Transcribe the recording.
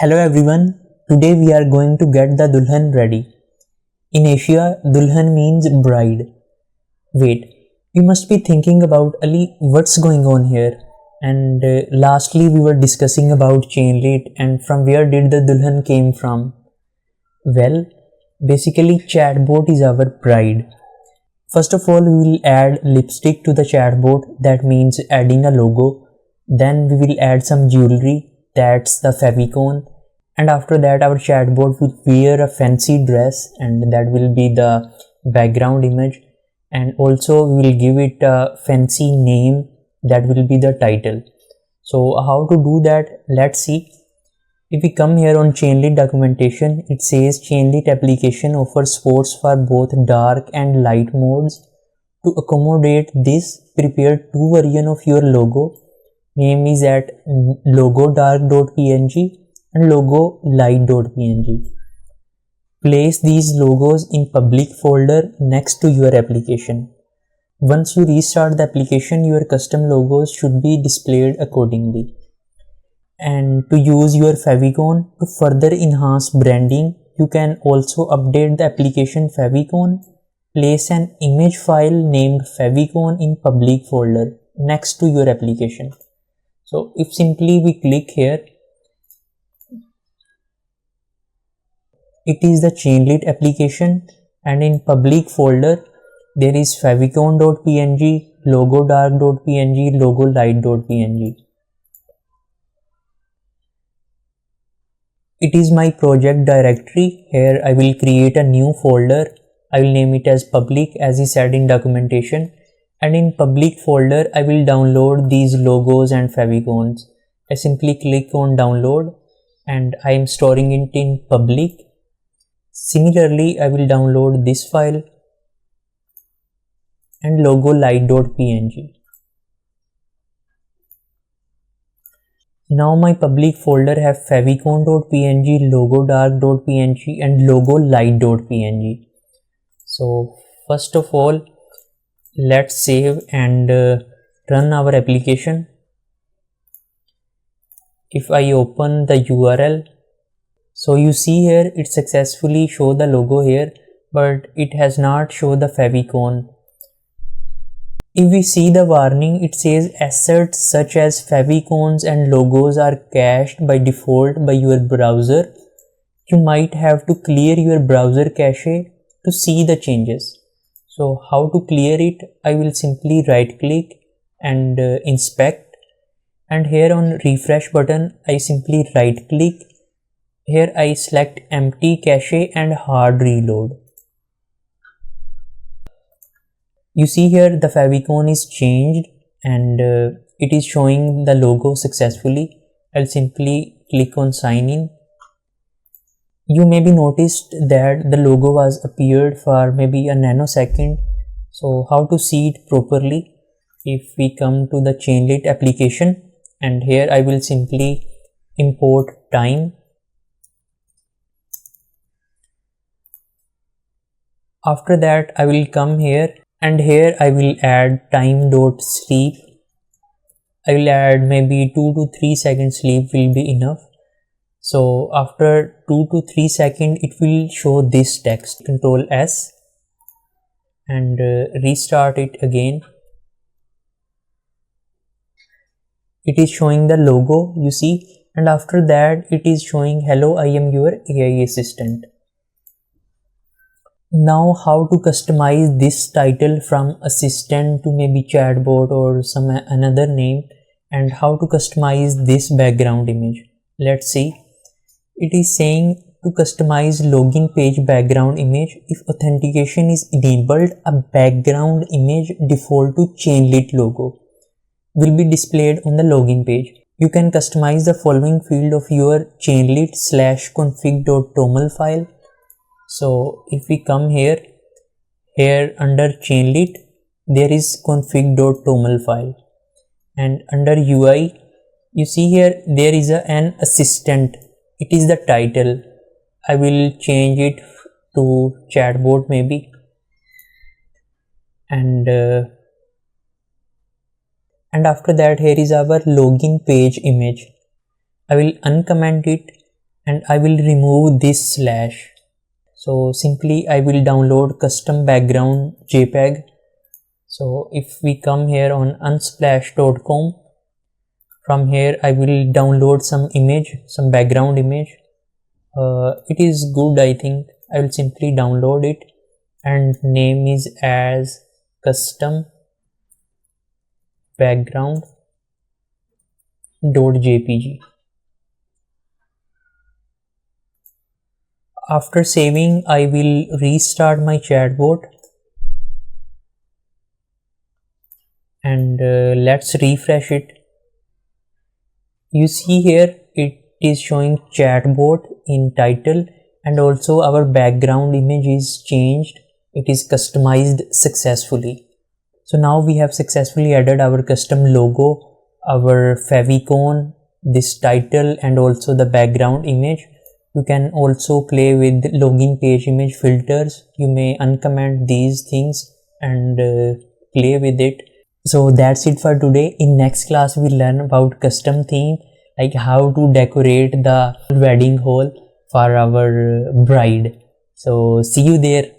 Hello everyone, today we are going to get the Dulhan ready. In Asia, Dulhan means bride. Wait, you must be thinking about Ali, what's going on here? And lastly, we were discussing about Chainlit and from where did the Dulhan came from? Well, basically chatbot is our bride. First of all, we will add lipstick to the chatbot, that means adding a logo. Then we will add some jewelry, that's the Favicon. And after that our chatbot will wear a fancy dress and that will be the background image. And also we will give it a fancy name, that will be the title. So how to do that? Let's see. If we come here on Chainlit documentation, it says Chainlit application offers supports for both dark and light modes. To accommodate this, prepare two versions of your logo. Name is at logo-dark.png and logo-light.png. Place these logos in public folder next to your application. Once you restart the application, your custom logos should be displayed accordingly. And to use your Favicon to further enhance branding, you can also update the application Favicon. Place an image file named Favicon in public folder next to your application. So if simply we click here, it is the Chainlit application and in public folder there is favicon.png, logo-dark.png, logo-light.png. It is my project directory. Here I will create a new folder. I will name it as public as is said in documentation. And in public folder I will download these logos and favicons. I simply click on download and I am storing it in public. Similarly, I will download this file and logo-light.png. Now my public folder have favicon.png, logo-dark.png and logo-light.png. So first of all, let's save and run our application. If I open the URL, so you see here it successfully show the logo here, but it has not show the favicon. If we see the warning, it says assets such as favicons and logos are cached by default by your browser. You might have to clear your browser cache to see the changes. So how to clear it? I will simply right click and inspect, and here on refresh button I simply right click. Here I select empty cache and hard reload. You see here the favicon is changed and it is showing the logo successfully. I'll simply click on sign in. You may be noticed that the logo was appeared for maybe a nanosecond. So how to see it properly? If we come to the Chainlit application and here I will simply import time. After that I will come here and here I will add time.sleep. I will add maybe 2 to 3 seconds sleep will be enough. So after 2 to 3 seconds it will show this text. Control S and restart it again. It is showing the logo, you see, and after that it is showing hello, I am your AI assistant. Now how to customize this title from assistant to maybe chatbot or some another name, and how to customize this background image. Let's see. It is saying to customize login page background image. If authentication is enabled, a background image default to Chainlit logo will be displayed on the login page. You can customize the following field of your chainlit/config.toml file. So if we come here under Chainlit, there is config.toml file, and under UI, you see here there is an assistant. It is the title. I will change it to chatbot maybe, and after that here is our login page image. I will uncomment it and I will remove this slash. So simply I will download custom background JPEG. So if we come here on unsplash.com, from here I will download some image, some background image. It is good, I think. I will simply download it and name is as custom background.jpg. After saving, I will restart my chatbot and let's refresh it. You see here it is showing chatbot in title, and also our background image is changed. It is customized successfully. So now we have successfully added our custom logo, our favicon, this title, and also the background image. You can also play with login page image filters. You may uncomment these things and play with it. So that's it for today. In next class we'll learn about custom theme, like how to decorate the wedding hall for our bride. So see you there.